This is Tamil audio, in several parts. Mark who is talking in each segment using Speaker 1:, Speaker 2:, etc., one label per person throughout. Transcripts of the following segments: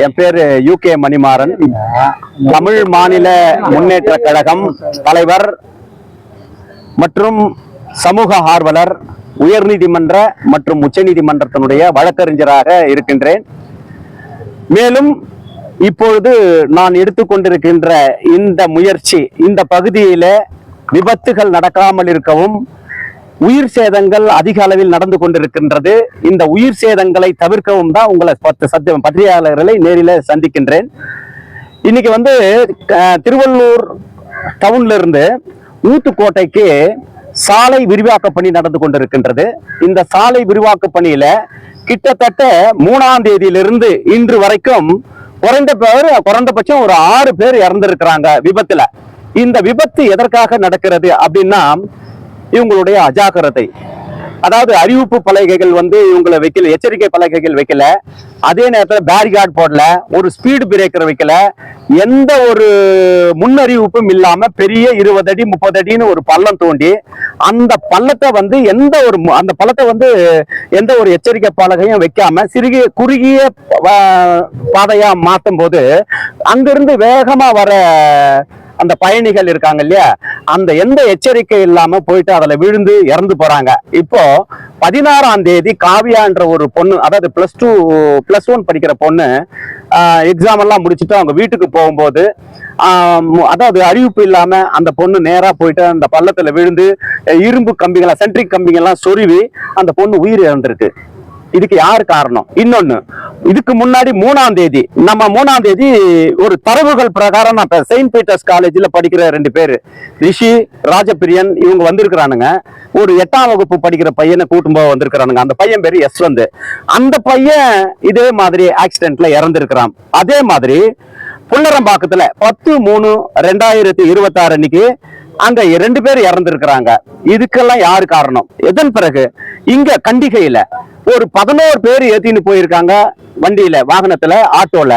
Speaker 1: என் பேரு யூகே மணிமாறன், தமிழ் மாநில முன்னேற்ற கழகம் தலைவர் மற்றும் சமூக ஆர்வலர், உயர்நீதிமன்ற மற்றும் உச்சநீதிமன்றத்தினுடைய வழக்கறிஞராக இருக்கின்றேன். மேலும் இப்பொழுது நான் எடுத்துக்கொண்டிருக்கின்ற இந்த முயற்சி, இந்த பகுதியில விபத்துகள் நடக்காமல் இருக்கவும், உயிர் சேதங்கள் அதிக அளவில் நடந்து கொண்டிருக்கின்றது. இந்த உயிர் சேதங்களை தவிர்க்கவும் தான் உங்களை பத்திரிகையாளர்களை நேரில் சந்திக்கின்றேன். இன்னைக்கு திருவள்ளூர் டவுன்ல இருந்து ஊத்துக்கோட்டைக்கு சாலை விரிவாக்க பணி நடந்து கொண்டிருக்கின்றது. இந்த சாலை விரிவாக்க பணியில கிட்டத்தட்ட 3ஆம் தேதியிலிருந்து இன்று வரைக்கும் குறைந்தபட்சம் ஒரு 6 பேர் இறந்திருக்கிறாங்க விபத்துல. இந்த விபத்து எதற்காக நடக்கிறது அப்படின்னா, இவங்களுடைய அஜாக்கிரதை. அதாவது அறிவிப்பு பலகைகள் இவங்களை வைக்கல, எச்சரிக்கை பலகைகள் வைக்கல, அதே நேரத்தில் பேரிகார்டு போடல, ஒரு ஸ்பீடு பிரேக்கர் வைக்கல, எந்த ஒரு முன்னறிவிப்பும் இல்லாம பெரிய 20 அடி 30 அடின்னு ஒரு பள்ளம் தோண்டி அந்த பள்ளத்தை அந்த பள்ளத்தை எந்த ஒரு எச்சரிக்கை பலகையும் வைக்காம குறுகிய பாதையா மாற்றும் போது அங்கிருந்து வேகமா வர அந்த பயணிகள் இருக்காங்க இல்லையா, அந்த எந்த எச்சரிக்கை இல்லாம போயிட்டு அதுல விழுந்து இறந்து போறாங்க. இப்போ 16ஆம் தேதி காவியான்ற ஒரு பொண்ணு, அதாவது +1 படிக்கிற பொண்ணு எக்ஸாம் எல்லாம் முடிச்சுட்டு அவங்க வீட்டுக்கு போகும்போது அதாவது அறிவிப்பு இல்லாம அந்த பொண்ணு நேரா போயிட்டு அந்த பள்ளத்துல விழுந்து இரும்பு கம்பிகளை, சென்ட்ரிக் கம்பிகள்லாம் சொருவி அந்த பொண்ணு உயிர் இழந்திருக்கு. இதுக்கு யாரு காரணம்? இன்னொன்னு, இதுக்கு முன்னாடி 3ஆம் தேதி ஒரு தரவுகள் பிரகாரம் நான் செயின்ட் பீட்டர்ஸ் காலேஜ்ல படிக்கிற 2 பேரு, ரிஷி ராஜபிரியன், இவங்க வந்திருக்கிறானுங்க. ஒரு 8ஆம் வகுப்பு படிக்கிற பையனை கூட்டும் போது வந்திருக்கிறானுங்க. அந்த பையன் பேரு யஸ்வந்த். அந்த பையன் இதே மாதிரி ஆக்சிடென்ட்ல இறந்திருக்கிறான். அதே மாதிரி புல்லரம்பாக்கத்துல 10/3/2026 அன்னைக்கு அங்க 2 பேர் இறந்திருக்கிறாங்க. இதுக்கெல்லாம் யாரு காரணம்? இதன் பிறகு இங்க கண்டிகையில ஒரு 11 பேர் ஏத்தின்னு போயிருக்காங்க வண்டியில, வாகனத்துல, ஆட்டோல.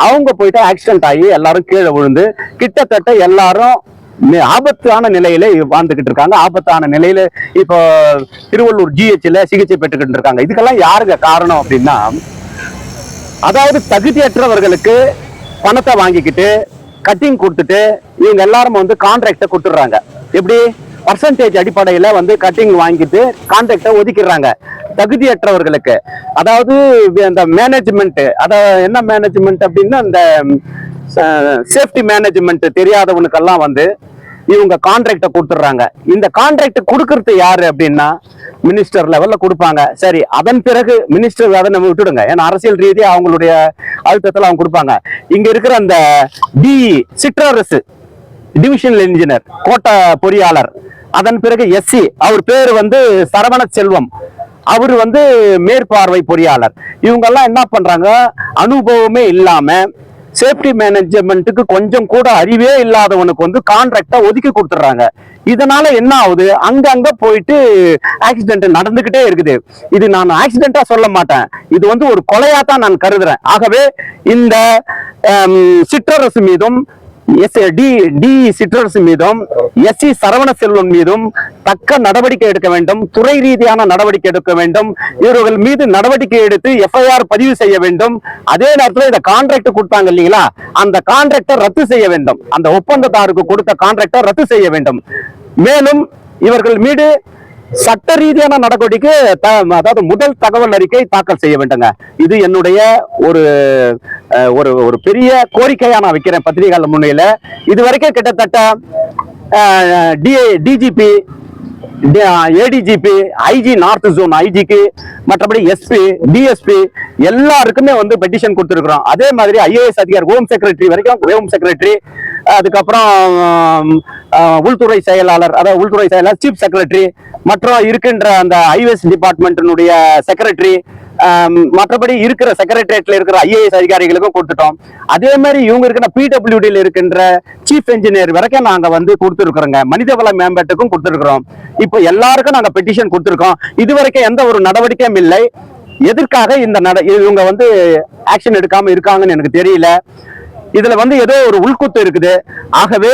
Speaker 1: அவங்க போயிட்டு ஆக்சிடென்ட் ஆகி எல்லாரும் கீழே விழுந்து கிட்டத்தட்ட எல்லாரும் ஆபத்தான நிலையில வாழ்ந்துகிட்டு இருக்காங்க. ஆபத்தான நிலையில இப்போ திருவள்ளூர் GHல சிகிச்சை பெற்றுக்கிட்டு இருக்காங்க. இதுக்கெல்லாம் யாருங்க காரணம் அப்படின்னா, அதாவது தகுதியற்றவர்களுக்கு பணத்தை வாங்கிக்கிட்டு கட்டிங் கொடுத்துட்டு இவங்க எல்லாரும் கான்ட்ராக்டை கொடுத்துடுறாங்க. எப்படி? பர்சன்டேஜ் அடிப்படையில கட்டிங் வாங்கிட்டு கான்ட்ராக்டை ஒதுக்கிடுறாங்க தகுதியற்றவர்களுக்கு. அதாவது இந்த மேனேஜ்மெண்ட், அதாவது என்ன மேனேஜ்மெண்ட் அப்படின்னா, இந்த சேஃப்டி மேனேஜ்மெண்ட் தெரியாதவனுக்கெல்லாம் இவங்க கான்ட்ராக்டை கொடுத்துடுறாங்க. இந்த கான்ட்ராக்ட் கொடுக்கறது யாரு அப்படின்னா மினிஸ்டர் லெவல்ல கொடுப்பாங்க. சரி, அதன் பிறகு மினிஸ்டர் அதை நம்ம விட்டுடுங்க, ஏன்னா அரசியல் ரீதியா அவங்களுடைய அழுத்தத்துல அவங்க கொடுப்பாங்க. இங்க இருக்கிற அந்த சிற்றரசு டிவிஷனல் இன்ஜினியர், கோட்ட பொறியாளர், அதன் பிறகு SC, அவர் பேரு சரவண செல்வம், அவரு மேற்பார்வை பொறியாளர். இவங்க எல்லாம் என்ன பண்றாங்க, அனுபவமே இல்லாம சேஃப்டி மேனேஜ்மெண்ட்டுக்கு கொஞ்சம் கூட அறிவே இல்லாதவனுக்கு கான்ட்ராக்டை ஒதுக்கி கொடுத்துட்றாங்க. இதனால என்ன ஆகுது, அங்கங்க போயிட்டு ஆக்சிடென்ட் நடந்துகிட்டே இருக்குது. இது நான் ஆக்சிடென்டா சொல்ல மாட்டேன், இது ஒரு கொலையாத்தான் நான் கருதுறேன். ஆகவே இந்த சிற்றரசு மீதும் சிற்றரசு மீதும் SC சரவண செல்வன் மீதும் தக்க நடவடிக்கை எடுக்க வேண்டும், துறை ரீதியான நடவடிக்கை எடுக்க வேண்டும். இவர்கள் மீது நடவடிக்கை எடுத்து FIR பதிவு செய்ய வேண்டும். அதே நேரத்தில் இந்த கான்ட்ராக்ட் கொடுத்தாங்க இல்லைங்களா, அந்த கான்ட்ராக்டை ரத்து செய்ய வேண்டும். அந்த ஒப்பந்ததாருக்கு கொடுத்த கான்ட்ராக்டை ரத்து செய்ய வேண்டும். மேலும் இவர்கள் மீது சட்ட ரீதியான நடவடிக்கை, அதாவது முதல் தகவல் அறிக்கை தாக்கல் செய்ய வேண்டுங்க. இது என்னுடைய ஒரு பெரிய கோரிக்கையா நான் வைக்கிறேன் பத்திரிகையாளர் முன்னிலையில. இதுவரைக்கும் கிட்டத்தட்ட DGP, ADGP, IG north zone IGக்கு, மற்றபடி SP, DSP எல்லாருக்குமே பெட்டிஷன் கொடுத்துருக்கிறோம். அதே மாதிரி IAS அதிகாரி, ஹோம் செக்ரட்டரி வரைக்கும், ஹோம் செக்ரட்டரி, அதுக்கப்புறம் உள்துறை செயலாளர், அதாவது உள்துறை செயலாளர், சீஃப் செக்ரட்டரி, மற்றும் இருக்கின்ற அந்த ஹைவேஸ் டிபார்ட்மெண்ட்டினுடைய செக்ரட்டரி, மற்றபடி இருக்கிற செக்ரட்டரியேட்ல இருக்கிற IAS அதிகாரிகளுக்கும் கொடுத்துட்டோம். அதே மாதிரி இவங்க இருக்கிற PWDல இருக்கின்ற சீஃப் இன்ஜினியர் வரைக்கும் நாங்க கொடுத்துருக்கிறோங்க. மனிதவள மேம்பாட்டுக்கும் கொடுத்துருக்கிறோம். இப்போ எல்லாருக்கும் நாங்க பெட்டிஷன் கொடுத்துருக்கோம். இதுவரைக்கும் எந்த ஒரு நடவடிக்கையும் இல்லை. எதற்காக இவங்க ஆக்ஷன் எடுக்காம இருக்காங்கன்னு எனக்கு தெரியல. இதுல வந்து ஏதோ ஒரு உள்குத்து இருக்குது. ஆகவே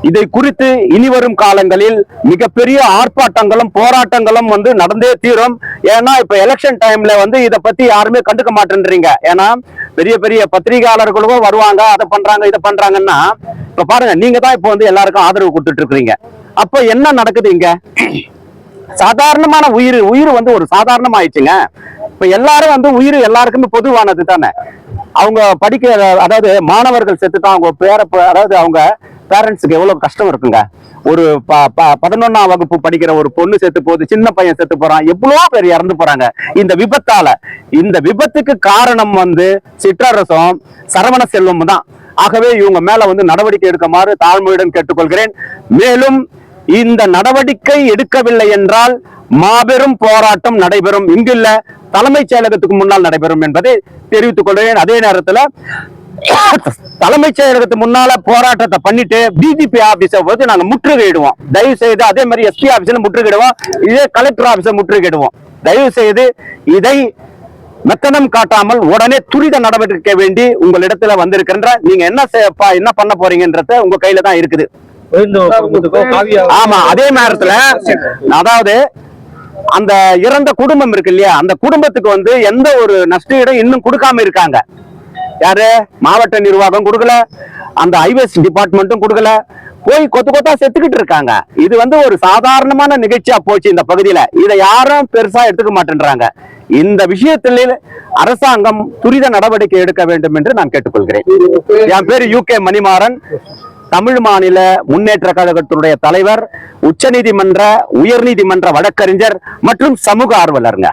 Speaker 1: இதை குறித்து இனிவரும் காலங்களில் மிகப்பெரிய ஆர்ப்பாட்டங்களும் போராட்டங்களும் வந்து நடந்தே தீரும். ஏன்னா இப்ப எலெக்ஷன் டைம்ல வந்து இதை பத்தி யாருமே கண்டுக்க மாட்டேன்றீங்க. ஏன்னா பெரிய பெரிய பத்திரிகையாளர்களும் வருவாங்க, அதை பண்றாங்க இதை பண்றாங்கன்னா, இப்ப பாருங்க நீங்க தான் இப்ப வந்து எல்லாருக்கும் ஆதரவு கொடுத்துட்டு இருக்கிறீங்க. அப்ப என்ன நடக்குது இங்க? சாதாரணமான உயிர் வந்து ஒரு சாதாரணம் ஆயிடுச்சுங்க. இப்ப எல்லாரும் வந்து உயிர் எல்லாருக்குமே பொதுவானது தானே. அவங்க படிக்க, அதாவது மாணவர்கள் செத்துதான் அவங்க அதாவது அவங்க பேரண்ட்ஸுக்கு எவ்வளவு கஷ்டம் இருக்குங்க. ஒரு 11ஆம் வகுப்பு படிக்கிற ஒரு பொண்ணு செத்து போகுது, சின்ன பையன் செத்து போறான், எவ்வளவோ பேர் இறந்து போறாங்க இந்த விபத்தால. இந்த விபத்துக்கு காரணம் வந்து சிற்றரசும் சரவண செல்வம் தான். ஆகவே இவங்க மேல வந்து நடவடிக்கை எடுக்குமாறு தாழ்மையுடன் கேட்டுக்கொள்கிறேன். மேலும் இந்த நடவடிக்கை எடுக்கவில்லை என்றால் மாபெரும் போராட்டம் நடைபெறும். இங்குள்ள தலைமைச் செயலகத்துக்கு முன்னால் நடைபெறும் என்பதை தெரிவித்துக் கொள்கிறேன். அதே நேரத்தில் தலைமைச் செயலகத்துக்கு முன்னால போராட்டத்தை பண்ணிட்டு டிஜிபி ஆபீஸை வந்து நாங்க முற்றுகையிடுவோம். தயவு செய்து அதே மாதிரி எஸ்பி ஆபீஸ்ல முற்றுகையிடுவோம், இதே கலெக்டர் ஆபீஸை முற்றுகையிடுவோம். தயவு செய்து இதை மெத்தனம் காட்டாமல் உடனே துரித நடவடிக்கை வேண்டி உங்களிடத்துல வந்திருக்கின்ற நீங்க என்ன பண்ண போறீங்கன்றத உங்க கையில தான் இருக்குது. ஆமா, அதே நேரத்துல அதாவது அந்த இறந்த குடும்பம் இருக்கு இல்லையா, அந்த குடும்பத்துக்கு வந்து எந்த ஒரு நஷ்டஈடும் இன்னும் கொடுக்காம இருக்காங்க. யாரு? மாவட்ட நிர்வாகம் கொடுக்கல, அந்த ஹைவேஸ் டிபார்ட்மெண்ட்டும் கொடுக்கல, போய் கொத்து கொத்தா செத்துக்கிட்டு இருக்காங்க. இது வந்து ஒரு சாதாரணமான நிகழ்ச்சியா போச்சு இந்த பகுதியில. இதை யாரும் பெருசா எடுத்துக்க மாட்டேன்றாங்க. இந்த விஷயத்தில் அரசாங்கம் துரித நடவடிக்கை எடுக்க வேண்டும் என்று நான் கேட்டுக்கொள்கிறேன். என் பேரு UK மணிமாறன், தமிழ் மாநில முன்னேற்ற கழகத்தினுடைய தலைவர், உச்சநீதிமன்ற உயர்நீதிமன்ற வழக்கறிஞர் மற்றும் சமூக ஆர்வலருங்க.